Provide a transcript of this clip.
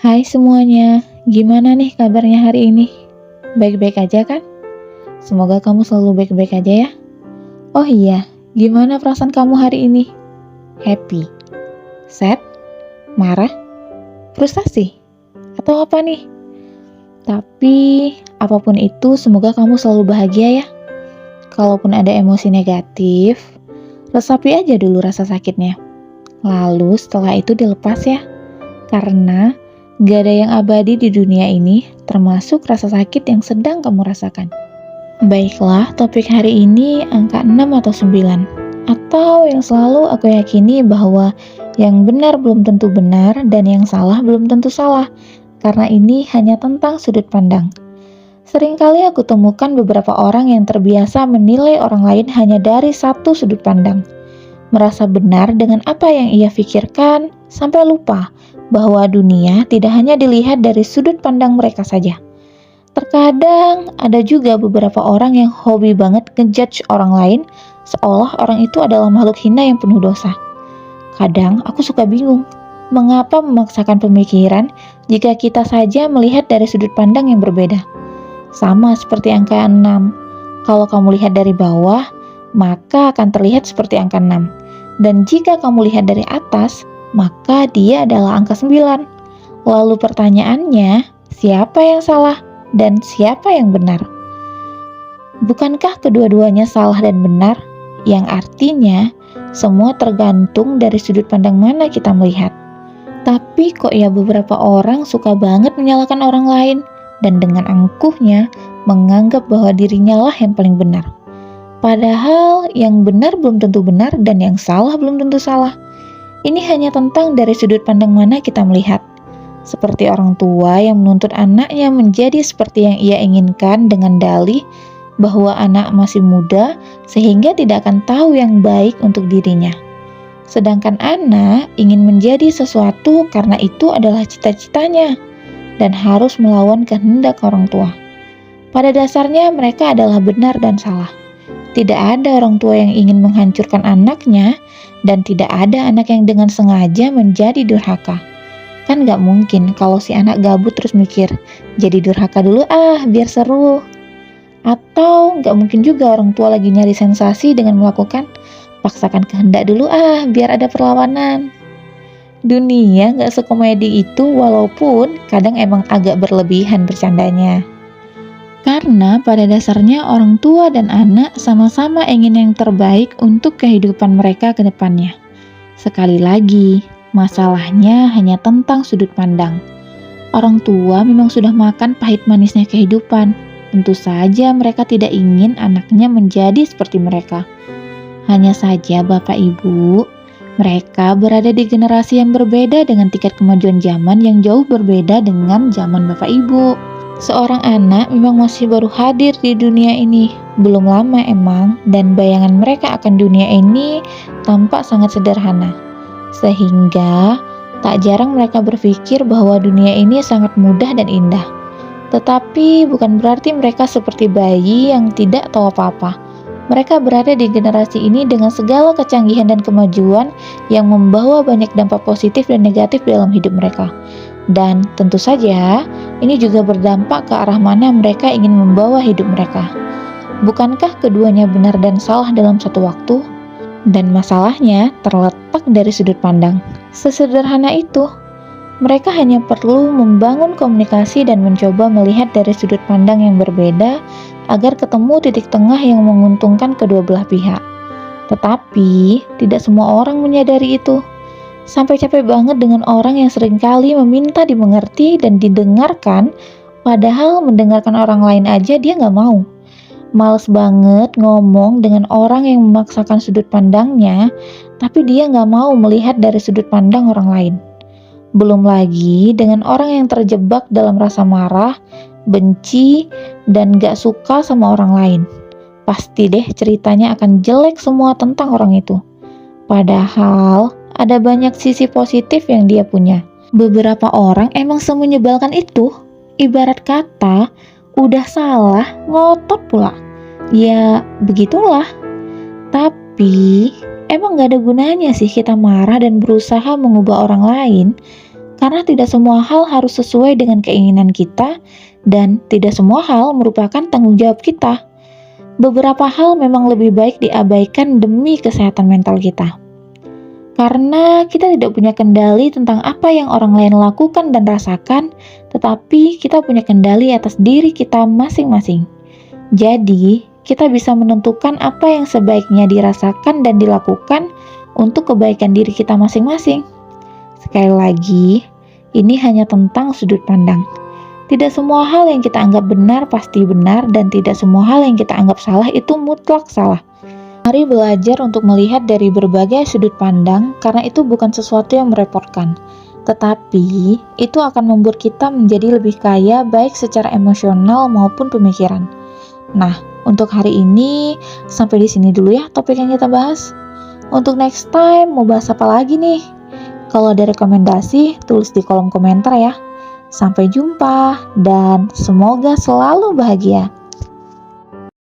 Hai semuanya, gimana nih kabarnya hari ini? Baik-baik aja kan? Semoga kamu selalu baik-baik aja ya. Oh iya, gimana perasaan kamu hari ini? Happy? Sad? Marah? Frustasi? Atau apa nih? Tapi, apapun itu semoga kamu selalu bahagia ya. Kalaupun ada emosi negatif, resapi aja dulu rasa sakitnya. Lalu setelah itu dilepas ya. Karena gak ada yang abadi di dunia ini, termasuk rasa sakit yang sedang kamu rasakan. Baiklah, topik hari ini angka 6 atau 9. Atau yang selalu aku yakini bahwa yang benar belum tentu benar dan yang salah belum tentu salah. Karena ini hanya tentang sudut pandang. Seringkali aku temukan beberapa orang yang terbiasa menilai orang lain hanya dari satu sudut pandang. Merasa benar dengan apa yang ia pikirkan, sampai lupa bahwa dunia tidak hanya dilihat dari sudut pandang mereka saja. Terkadang ada juga beberapa orang yang hobi banget ngejudge orang lain, seolah orang itu adalah makhluk hina yang penuh dosa. Kadang aku suka bingung, mengapa memaksakan pemikiran jika kita saja melihat dari sudut pandang yang berbeda. Sama seperti angka 6, kalau kamu lihat dari bawah, maka akan terlihat seperti angka 6. Dan jika kamu lihat dari atas, maka dia adalah angka 9. Lalu pertanyaannya, siapa yang salah dan siapa yang benar? Bukankah kedua-duanya salah dan benar? Yang artinya, semua tergantung dari sudut pandang mana kita melihat. Tapi kok ya beberapa orang suka banget menyalahkan orang lain dan dengan angkuhnya menganggap bahwa dirinya lah yang paling benar. Padahal yang benar belum tentu benar dan yang salah belum tentu salah. Ini hanya tentang dari sudut pandang mana kita melihat. Seperti orang tua yang menuntut anaknya menjadi seperti yang ia inginkan dengan dalih bahwa anak masih muda sehingga tidak akan tahu yang baik untuk dirinya. Sedangkan anak ingin menjadi sesuatu karena itu adalah cita-citanya dan harus melawan kehendak orang tua. Pada dasarnya mereka adalah benar dan salah. Tidak ada orang tua yang ingin menghancurkan anaknya, dan tidak ada anak yang dengan sengaja menjadi durhaka. Kan gak mungkin kalau si anak gabut terus mikir, jadi durhaka dulu biar seru. Atau gak mungkin juga orang tua lagi nyari sensasi dengan melakukan, paksakan kehendak dulu biar ada perlawanan. Dunia gak sekomedi itu walaupun kadang emang agak berlebihan bercandanya. Karena pada dasarnya orang tua dan anak sama-sama ingin yang terbaik untuk kehidupan mereka ke depannya. Sekali lagi, masalahnya hanya tentang sudut pandang. Orang tua memang sudah makan pahit manisnya kehidupan. Tentu saja mereka tidak ingin anaknya menjadi seperti mereka. Hanya saja Bapak Ibu, mereka berada di generasi yang berbeda dengan tingkat kemajuan zaman yang jauh berbeda dengan zaman Bapak Ibu. Seorang anak memang masih baru hadir di dunia ini, belum lama emang, dan bayangan mereka akan dunia ini tampak sangat sederhana. Sehingga, tak jarang mereka berpikir bahwa dunia ini sangat mudah dan indah. Tetapi bukan berarti mereka seperti bayi yang tidak tahu apa-apa. Mereka berada di generasi ini dengan segala kecanggihan dan kemajuan yang membawa banyak dampak positif dan negatif dalam hidup mereka. Dan tentu saja, ini juga berdampak ke arah mana mereka ingin membawa hidup mereka. Bukankah keduanya benar dan salah dalam satu waktu? Dan masalahnya terletak dari sudut pandang. Sesederhana itu, mereka hanya perlu membangun komunikasi dan mencoba melihat dari sudut pandang yang berbeda agar ketemu titik tengah yang menguntungkan kedua belah pihak. Tetapi, tidak semua orang menyadari itu. Sampai capek banget dengan orang yang seringkali meminta dimengerti dan didengarkan, padahal mendengarkan orang lain aja dia gak mau. Males banget ngomong dengan orang yang memaksakan sudut pandangnya, tapi dia gak mau melihat dari sudut pandang orang lain. Belum lagi dengan orang yang terjebak dalam rasa marah, benci, dan gak suka sama orang lain. Pasti deh ceritanya akan jelek semua tentang orang itu. Padahal ada banyak sisi positif yang dia punya. Beberapa orang emang semenyebalkan itu. Ibarat kata, udah salah, ngotot pula. Ya, begitulah. Tapi, emang gak ada gunanya sih kita marah dan berusaha mengubah orang lain. Karena tidak semua hal harus sesuai dengan keinginan kita, dan tidak semua hal merupakan tanggung jawab kita. Beberapa hal memang lebih baik diabaikan demi kesehatan mental kita. Karena kita tidak punya kendali tentang apa yang orang lain lakukan dan rasakan, tetapi kita punya kendali atas diri kita masing-masing. Jadi, kita bisa menentukan apa yang sebaiknya dirasakan dan dilakukan untuk kebaikan diri kita masing-masing. Sekali lagi, ini hanya tentang sudut pandang. Tidak semua hal yang kita anggap benar pasti benar, dan tidak semua hal yang kita anggap salah itu mutlak salah. Mari belajar untuk melihat dari berbagai sudut pandang, karena itu bukan sesuatu yang merepotkan. Tetapi, itu akan membuat kita menjadi lebih kaya baik secara emosional maupun pemikiran. Nah, untuk hari ini, sampai di sini dulu ya topik yang kita bahas. Untuk next time, mau bahas apa lagi nih? Kalau ada rekomendasi, tulis di kolom komentar ya. Sampai jumpa, dan semoga selalu bahagia.